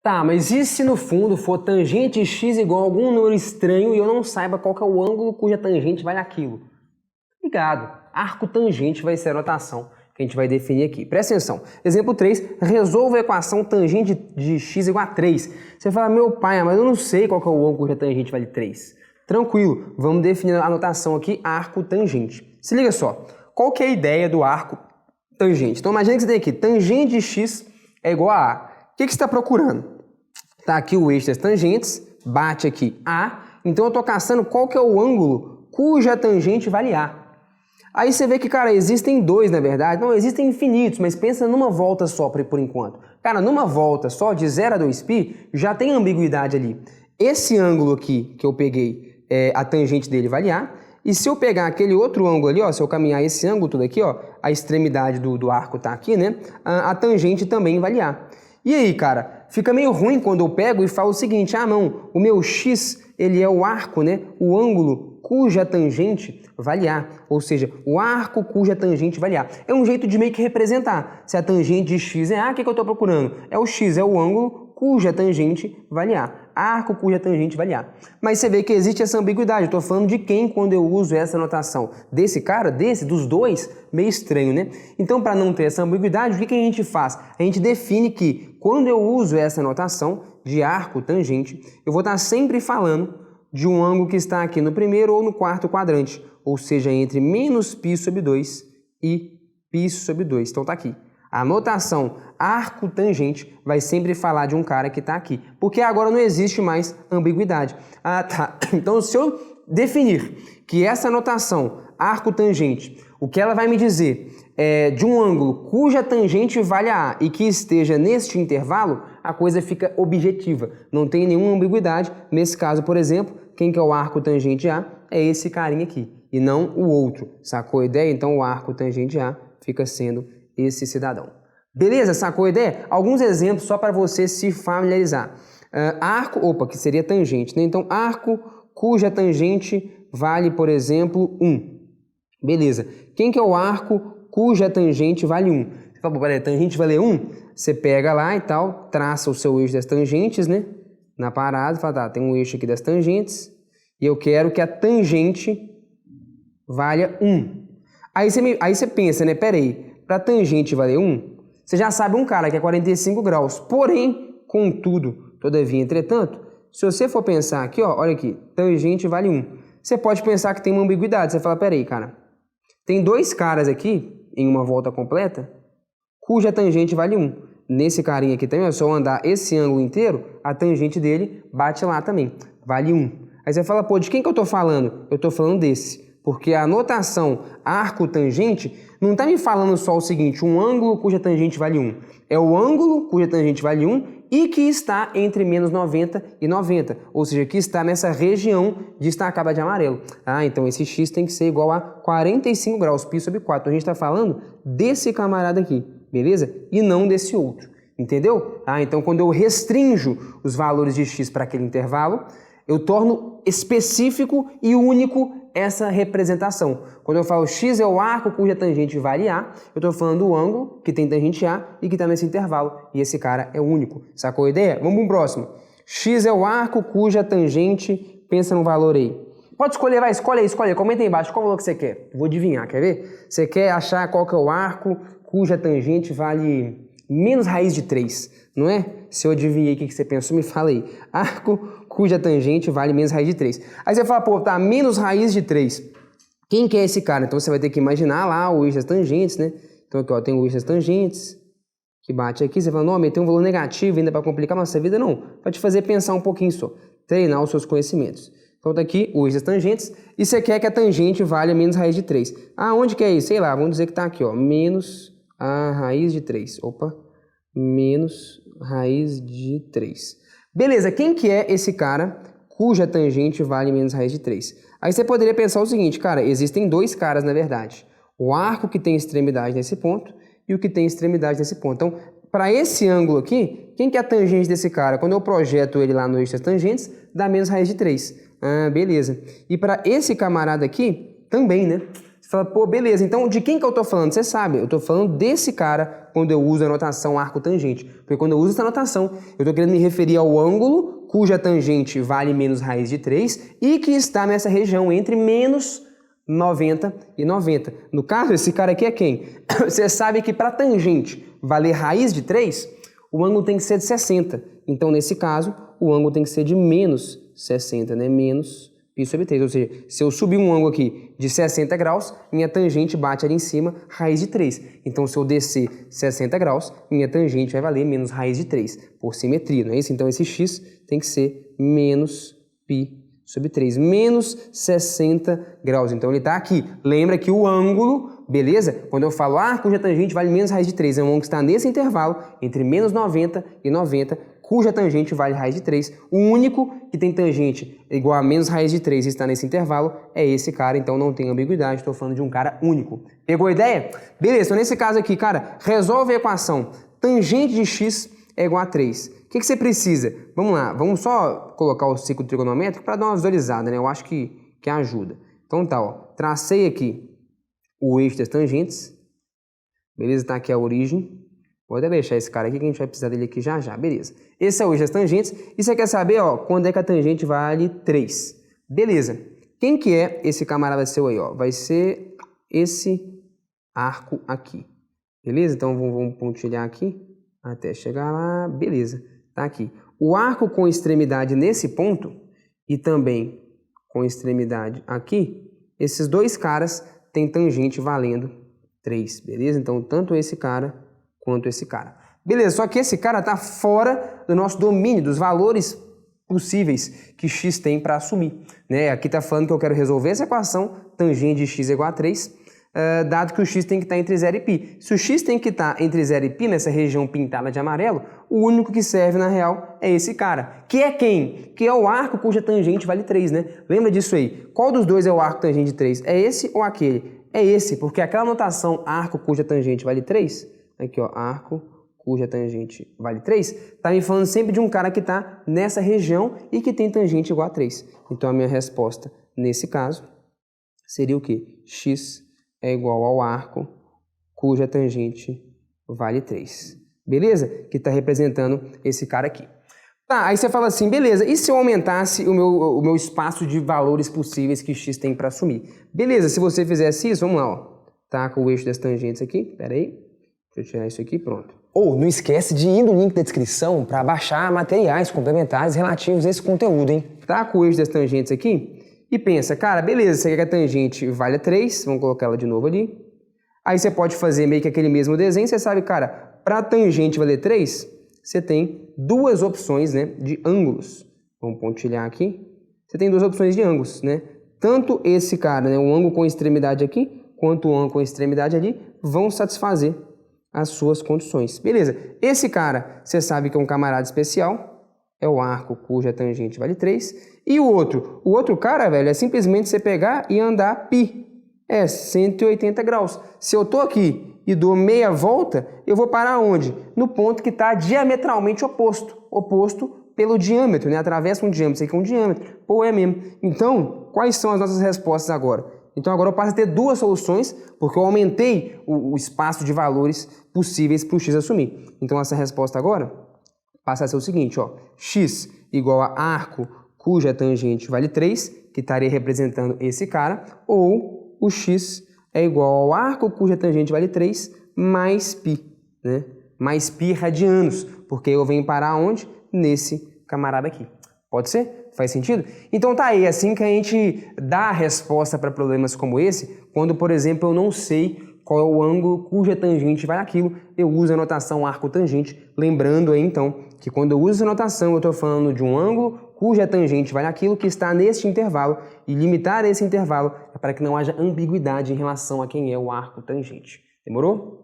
Tá, mas e se no fundo for tangente x igual a algum número estranho e eu não saiba qual que é o ângulo cuja tangente vale aquilo? Ligado, arco tangente vai ser a notação que a gente vai definir aqui. Presta atenção. Exemplo 3, resolva a equação tangente de x igual a 3. Você fala, meu pai, mas eu não sei qual que é o ângulo cuja tangente vale 3. Tranquilo, vamos definir a notação aqui, arco tangente. Se liga só, qual que é a ideia do arco tangente? Então imagina que você tem aqui, tangente de x é igual a A. O que você está procurando? Tá aqui o eixo das tangentes, bate aqui A, então eu estou caçando qual que é o ângulo cuja tangente vale A. Aí você vê que, cara, existem dois, na verdade, não, existem infinitos, mas pensa numa volta só por enquanto. Cara, numa volta só, de 0 a 2π, já tem ambiguidade ali. Esse ângulo aqui que eu peguei, a tangente dele vale A, e se eu pegar aquele outro ângulo ali, ó, se eu caminhar esse ângulo tudo aqui, ó, a extremidade do arco tá aqui, né, a tangente também vale A. E aí, cara, fica meio ruim quando eu pego e falo o seguinte, ah não, o meu x, ele é o arco, né, o ângulo cuja tangente vale A, ou seja, o arco cuja tangente vale A. É um jeito de meio que representar, se a tangente de x é A, o que eu estou procurando? É o x, é o ângulo cuja tangente vale A, arco cuja tangente vale A. Mas você vê que existe essa ambiguidade, eu estou falando de quem quando eu uso essa notação? Desse cara, dos dois? Meio estranho, né? Então, para não ter essa ambiguidade, o que a gente faz? A gente define que quando eu uso essa notação de arco tangente, eu vou estar sempre falando de um ângulo que está aqui no primeiro ou no quarto quadrante, ou seja, entre menos π sobre 2 e π sobre 2. Então tá aqui. A notação arco tangente vai sempre falar de um cara que está aqui, porque agora não existe mais ambiguidade. Ah, tá. Então, se eu definir que essa notação arco tangente, o que ela vai me dizer é de um ângulo cuja tangente vale a A e que esteja neste intervalo, a coisa fica objetiva, não tem nenhuma ambiguidade. Nesse caso, por exemplo, quem que é o arco tangente A? É esse carinha aqui, e não o outro. Sacou a ideia? Então, o arco tangente A fica sendo esse cidadão. Beleza? Sacou a ideia? Alguns exemplos só para você se familiarizar. Que seria tangente, né? Então, arco cuja tangente vale, por exemplo, 1. Beleza. Quem que é o arco cuja tangente vale 1? Você fala, peraí, tangente vale 1? Você pega lá e tal, traça o seu eixo das tangentes, né? Na parada, fala, tá, tem um eixo aqui das tangentes, e eu quero que a tangente valha 1. Aí você pensa, né? Peraí, para tangente valer 1, você já sabe um cara que é 45 graus. Porém, contudo, todavia, entretanto, se você for pensar aqui, ó, olha aqui, tangente vale 1. Você pode pensar que tem uma ambiguidade. Você fala, peraí, cara, tem dois caras aqui, em uma volta completa, cuja tangente vale 1. Nesse carinha aqui também, é só andar esse ângulo inteiro, a tangente dele bate lá também, vale 1. Aí você fala, pô, de quem que eu tô falando? Eu tô falando desse. Porque a notação arco tangente não está me falando só o seguinte, um ângulo cuja tangente vale 1. É o ângulo cuja tangente vale 1 e que está entre menos 90 e 90. Ou seja, que está nessa região destacada de amarelo. Ah, então esse x tem que ser igual a 45 graus, π sobre 4. Então a gente está falando desse camarada aqui, beleza? E não desse outro. Entendeu? Ah, então quando eu restringo os valores de x para aquele intervalo, eu torno específico e único essa representação. Quando eu falo x é o arco cuja tangente vale A, eu estou falando do ângulo que tem tangente A e que está nesse intervalo. E esse cara é único. Sacou a ideia? Vamos para o próximo. X é o arco cuja tangente... Pensa no valor aí. Pode escolher, vai, escolhe aí. Comenta aí embaixo qual valor que você quer. Vou adivinhar, quer ver? Você quer achar qual que é o arco cuja tangente vale menos raiz de 3, não é? Se eu adivinhei o que você pensou, me fala aí. Arco cuja tangente vale menos raiz de 3. Aí você fala, pô, tá, menos raiz de 3. Quem que é esse cara? Então você vai ter que imaginar lá o eixo das tangentes, né? Então aqui, ó, tem o eixo das tangentes, que bate aqui. Você fala, não, tem um valor negativo ainda para complicar nossa vida? Não. Vai te fazer pensar um pouquinho só. Treinar os seus conhecimentos. Então tá aqui o eixo das tangentes. E você quer que a tangente valha menos raiz de 3. Ah, onde que é isso? Sei lá, vamos dizer que tá aqui, ó. Menos a raiz de 3. Opa. Menos raiz de 3. Beleza, quem que é esse cara cuja tangente vale menos raiz de 3? Aí você poderia pensar o seguinte, cara, existem dois caras na verdade. O arco que tem extremidade nesse ponto e o que tem extremidade nesse ponto. Então, para esse ângulo aqui, quem que é a tangente desse cara? Quando eu projeto ele lá no eixo das tangentes, dá menos raiz de 3. Ah, beleza. E para esse camarada aqui, também, né? Você fala, pô, beleza, então de quem que eu estou falando? Você sabe, eu estou falando desse cara quando eu uso a notação arco tangente. Porque quando eu uso essa notação, eu estou querendo me referir ao ângulo cuja tangente vale menos raiz de 3 e que está nessa região entre menos 90 e 90. No caso, esse cara aqui é quem? Você sabe que para tangente valer raiz de 3, o ângulo tem que ser de 60. Então, nesse caso, o ângulo tem que ser de menos 60, né? Menos π sobre 3. Ou seja, se eu subir um ângulo aqui de 60 graus, minha tangente bate ali em cima, raiz de 3. Então, se eu descer 60 graus, minha tangente vai valer menos raiz de 3, por simetria, não é isso? Então, esse x tem que ser menos π sobre 3, menos 60 graus. Então, ele está aqui. Lembra que o ângulo, beleza? Quando eu falo cuja tangente vale menos raiz de 3, é um ângulo que está nesse intervalo, entre menos 90 e 90, cuja tangente vale raiz de 3. O único que tem tangente igual a menos raiz de 3 e está nesse intervalo é esse cara, então não tem ambiguidade, estou falando de um cara único. Pegou a ideia? Beleza, então nesse caso aqui, cara, resolve a equação tangente de x é igual a 3. O que você precisa? Vamos lá, vamos só colocar o ciclo trigonométrico para dar uma visualizada, né? Eu acho que ajuda. Então tá, ó, tracei aqui o eixo das tangentes, beleza? Tá aqui a origem. Vou até deixar esse cara aqui que a gente vai precisar dele aqui já já, beleza. Esse é o eixo das tangentes e você quer saber, ó, quando é que a tangente vale 3. Beleza. Quem que é esse camarada seu aí, ó? Vai ser esse arco aqui, beleza? Então vamos pontilhar aqui até chegar lá, beleza. Tá aqui. O arco com extremidade nesse ponto e também com extremidade aqui, esses dois caras têm tangente valendo 3, beleza? Então, tanto esse cara quanto esse cara. Beleza, só que esse cara está fora do nosso domínio, dos valores possíveis que x tem para assumir, né? Aqui está falando que eu quero resolver essa equação, tangente de x é igual a 3, dado que o x tem que estar entre 0 e π. Se o x tem que estar entre 0 e π, nessa região pintada de amarelo, o único que serve, na real, é esse cara. Que é quem? Que é o arco cuja tangente vale 3, né? Lembra disso aí? Qual dos dois é o arco tangente de 3? É esse ou aquele? É esse, porque aquela notação arco cuja tangente vale 3, aqui ó, arco cuja tangente vale 3, tá me falando sempre de um cara que está nessa região e que tem tangente igual a 3. Então a minha resposta, nesse caso, seria o quê? X é igual ao arco cuja tangente vale 3. Beleza? Que está representando esse cara aqui. Tá, aí você fala assim, beleza, e se eu aumentasse o meu espaço de valores possíveis que x tem para assumir? Beleza, se você fizesse isso, vamos lá, ó. Tá com o eixo das tangentes aqui, pera aí. Deixa eu tirar isso aqui, pronto. Não esquece de ir no link da descrição para baixar materiais complementares relativos a esse conteúdo, hein? Tá com o eixo das tangentes aqui e pensa, cara, beleza, você quer que a tangente valha 3, vamos colocar ela de novo ali. Aí você pode fazer meio que aquele mesmo desenho, você sabe, cara, para a tangente valer 3, você tem duas opções, né, de ângulos. Vamos pontilhar aqui. Você tem duas opções de ângulos, né? Tanto esse cara, né, um ângulo com extremidade aqui, quanto o ângulo com extremidade ali, vão satisfazer as suas condições. Beleza, esse cara, você sabe que é um camarada especial, é o arco cuja tangente vale 3, e o outro cara, velho, é simplesmente você pegar e andar π, 180 graus. Se eu tô aqui e dou meia volta, eu vou parar onde? No ponto que está diametralmente oposto pelo diâmetro, né? Atravessa um diâmetro, isso aqui é um diâmetro, pô, é mesmo. Então, quais são as nossas respostas agora? Então agora eu passo a ter duas soluções, porque eu aumentei o espaço de valores possíveis para o x assumir. Então essa resposta agora passa a ser o seguinte, ó, x igual a arco cuja tangente vale 3, que estaria representando esse cara, ou o x é igual ao arco cuja tangente vale 3 mais π, né? Mais π radianos, porque eu venho parar onde? Nesse camarada aqui. Pode ser? Faz sentido? Então tá aí, assim que a gente dá a resposta para problemas como esse, quando, por exemplo, eu não sei qual é o ângulo cuja tangente vai aquilo, eu uso a notação arco tangente, lembrando aí então que quando eu uso essa notação eu estou falando de um ângulo cuja tangente vai aquilo que está neste intervalo, e limitar esse intervalo é para que não haja ambiguidade em relação a quem é o arco tangente. Demorou?